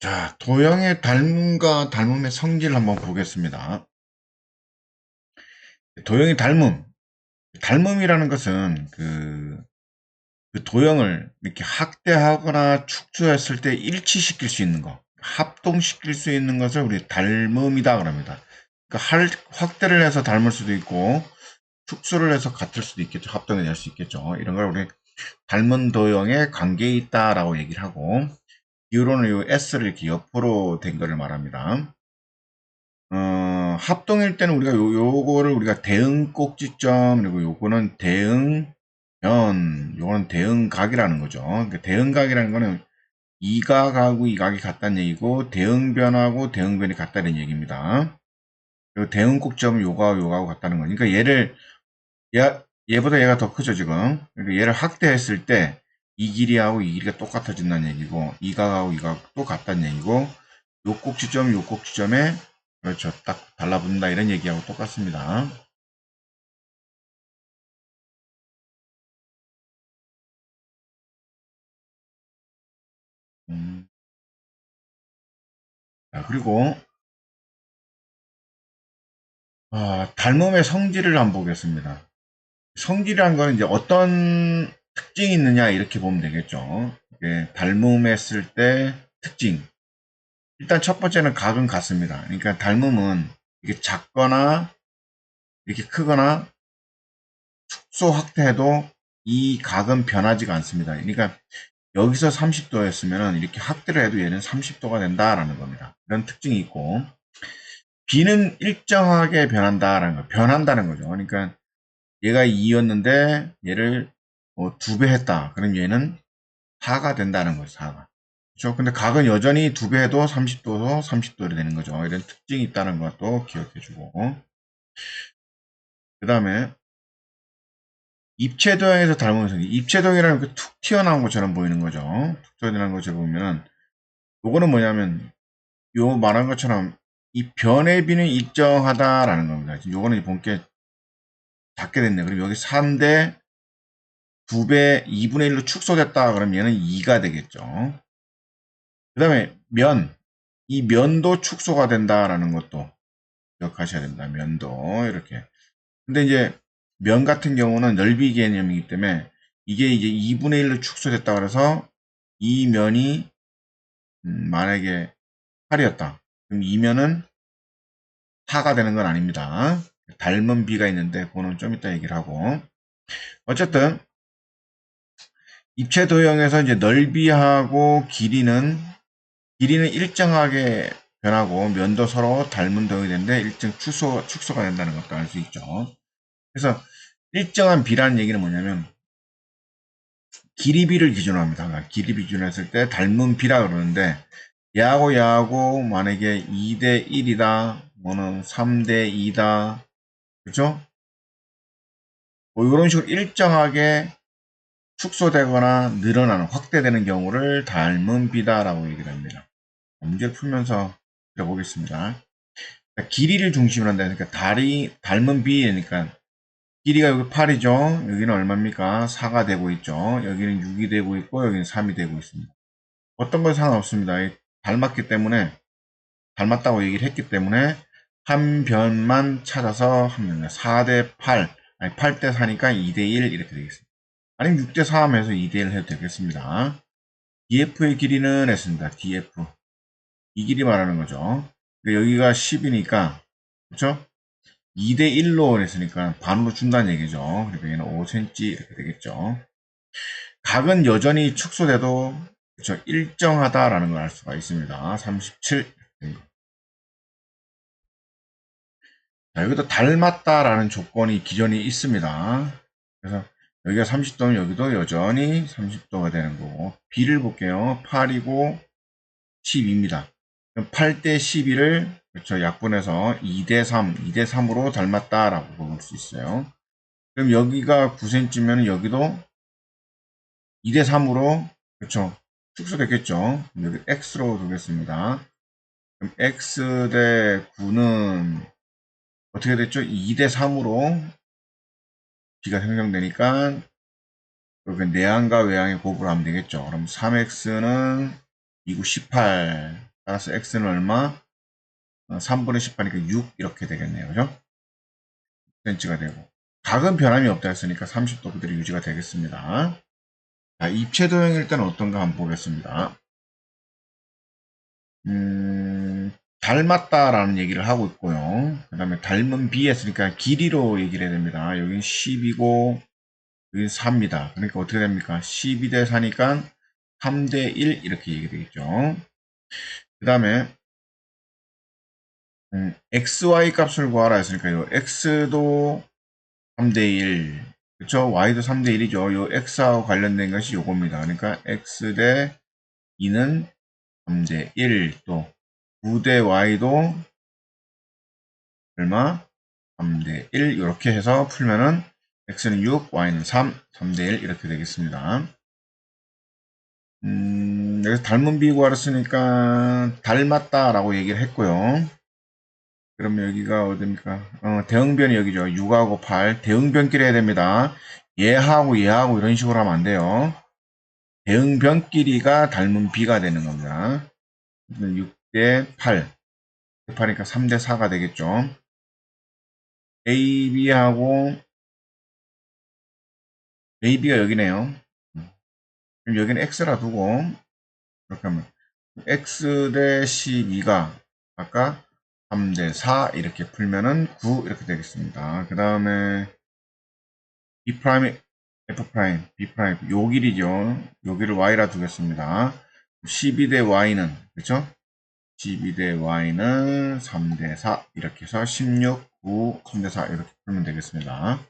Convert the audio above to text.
자, 도형의 닮음과 닮음의 성질 한번 보겠습니다. 도형의 닮음. 닮음이라는 것은 그 도형을 이렇게 확대하거나 축소했을 때 일치시킬 수 있는 거, 합동시킬 수 있는 것을 우리 닮음이다 그럽니다. 그러니까 확대를 해서 닮을 수도 있고, 축소를 해서 같을 수도 있겠죠. 합동이 될 수 있겠죠. 이런 걸 우리 닮은 도형의 관계에 있다라고 얘기를 하고, 기울어는 이 S를 이렇게 옆으로 된 거를 말합니다. 합동일 때는 우리가 요거를 우리가 대응 꼭지점, 그리고 요거는 대응 변, 요거는 대응각이라는 거죠. 그러니까 대응각이라는 거는 이 각하고 이 각이 같다는 얘기고, 대응변하고 대응변이 같다는 얘기입니다. 그리고 대응 꼭지점은 요거하고 요거하고 같다는 거니까 얘보다 얘가 더 크죠, 지금. 그러니까 얘를 확대했을 때 이 길이하고 이 길이가 똑같아진다는 얘기고, 이 각하고 이 각도 같다는 얘기고, 요 꼭지점, 요 꼭지점에 그렇죠. 딱 달라붙는다 이런 얘기하고 똑같습니다. 음. 자, 그리고 닮음의 성질을 한번 보겠습니다. 성질이란 거는 이제 어떤 특징이 있느냐 이렇게 보면 되겠죠. 이게 닮음했을 때 특징. 일단 첫 번째는 각은 같습니다. 그러니까 닮음은 이게 작거나 이렇게 크거나 축소 확대해도 이 각은 변하지가 않습니다. 그러니까 여기서 30도였으면 이렇게 확대를 해도 얘는 30도가 된다라는 겁니다. 이런 특징이 있고, B는 일정하게 변한다라는 거, 변한다는 거죠. 그러니까 얘가 2였는데 얘를 2배 했다. 그럼 얘는 4가 된다는 거죠. 4가. 그렇죠? 근데 각은 여전히 2배 해도 30도도 30도로 되는 거죠. 이런 특징이 있다는 것도 기억해주고. 그 다음에 입체도형에서 닮으면서 입체도형이라는 그 툭 튀어나온 것처럼 보이는 거죠. 툭 튀어나온 것처럼 보면은 요거는 뭐냐면 요 말한 것처럼 이 변의 비는 일정하다라는 겁니다. 지금 요거는 본게 작게 됐네. 그럼 여기 3대 2배 2분의 1로 축소됐다. 그럼 얘는 2가 되겠죠. 그 다음에 이 면도 축소가 된다라는 것도 기억하셔야 된다. 면도 이렇게. 근데 이제 면 같은 경우는 넓이 개념이기 때문에 이게 이제 2분의 1로 축소됐다 그래서 이 면이 만약에 8이었다. 그럼 이 면은 4가 되는 건 아닙니다. 닮은 비가 있는데 그거는 좀 이따 얘기를 하고. 어쨌든 입체 도형에서 이제 넓이하고 길이는 일정하게 변하고 면도 서로 닮은 도형이 되는데 일정 축소가 된다는 것도 알 수 있죠. 그래서 일정한 비라는 얘기는 뭐냐면 길이비를 기준으로 합니다. 그러니까 길이비 기준으로 했을 때 닮은 비라 그러는데 얘하고 만약에 2대 1이다, 뭐는 3대 2다, 그죠? 뭐 이런 식으로 일정하게 축소되거나 늘어나는 확대되는 경우를 닮은 비다라고 얘기를 합니다. 문제를 풀면서 들어보겠습니다. 길이를 중심으로 한다. 그러니까 닮은 비니까 길이가 여기 8이죠. 여기는 얼마입니까? 4가 되고 있죠. 여기는 6이 되고 있고 여기는 3이 되고 있습니다. 어떤 건 상관없습니다. 닮았기 때문에 닮았다고 얘기를 했기 때문에 한 변만 찾아서 하면 4대 8, 아니 8대 4니까 2대 1 이렇게 되겠습니다. 아니면 6대 4 하면서 2대 1 해도 되겠습니다. DF의 길이는 했습니다. DF. 이 길이 말하는 거죠. 여기가 10이니까, 그쵸? 2대 1로 했으니까 반으로 준다는 얘기죠. 그러니까 얘는 5cm 이렇게 되겠죠. 각은 여전히 축소돼도, 그쵸? 일정하다라는 걸 알 수가 있습니다. 37. 자, 여기도 닮았다라는 조건이 기존에 있습니다. 그래서 여기가 30도면 여기도 여전히 30도가 되는 거고, B를 볼게요. 8이고 10입니다. 8대 12를 그렇죠. 약분해서 2대 3, 2대 3으로 닮았다라고 볼 수 있어요. 그럼 여기가 9cm면 여기도 2대 3으로 그렇죠. 축소됐겠죠. 여기 x로 두겠습니다. 그럼 x 대 9는 어떻게 됐죠? 2대 3으로 b가 형성되니까 여기 내항과 외항의 곱으로 하면 되겠죠. 그럼 3x는 2, 9, 18 따라서 x는 얼마? 3분의 10 하니까 6 이렇게 되겠네요. 그죠? 6cm가 되고 각은 변함이 없다 했으니까 30도 그대로 유지가 되겠습니다. 자, 입체도형일 때는 어떤가 한번 보겠습니다. 닮았다라는 얘기를 하고 있고요. 그 다음에 닮은 b 했으니까 길이로 얘기를 해야 됩니다. 여긴 10이고 여긴 4입니다. 그러니까 어떻게 됩니까? 12 대 4니까 3대 1 이렇게 얘기 되겠죠. 그 다음에 xy 값을 구하라 했으니까 요 x도 3대 1 그쵸? y도 3대 1이죠. 요 x하고 관련된 것이 요겁니다. 그러니까 x 대 2는 3대 1 또 9대 y도 얼마? 3대 1 이렇게 해서 풀면은 x는 6, y는 3, 3대 1 이렇게 되겠습니다. 여기서 닮은 비구하를 쓰니까 닮았다라고 얘기를 했고요. 그러면 여기가 어딥니까? 대응변이 여기죠. 6하고 8. 대응변끼리 해야 됩니다. 얘하고 얘하고 이런 식으로 하면 안 돼요. 대응변끼리가 닮은 B가 되는 겁니다. 6대 8. 8이니까 3대 4가 되겠죠. AB하고 AB가 여기네요. 그럼 여기는 X라 두고 이렇게 하면 X 대 12가 아까 3대 4 이렇게 풀면은 9 이렇게 되겠습니다. 그 다음에 B 프라임, F 프라임, B 프라임 요 길이죠. 요 길을 Y라 두겠습니다. 12 대 Y는 그렇죠? 12 대 Y는 3 대 4 이렇게 해서 16, 9, 3 대 4 이렇게 풀면 되겠습니다.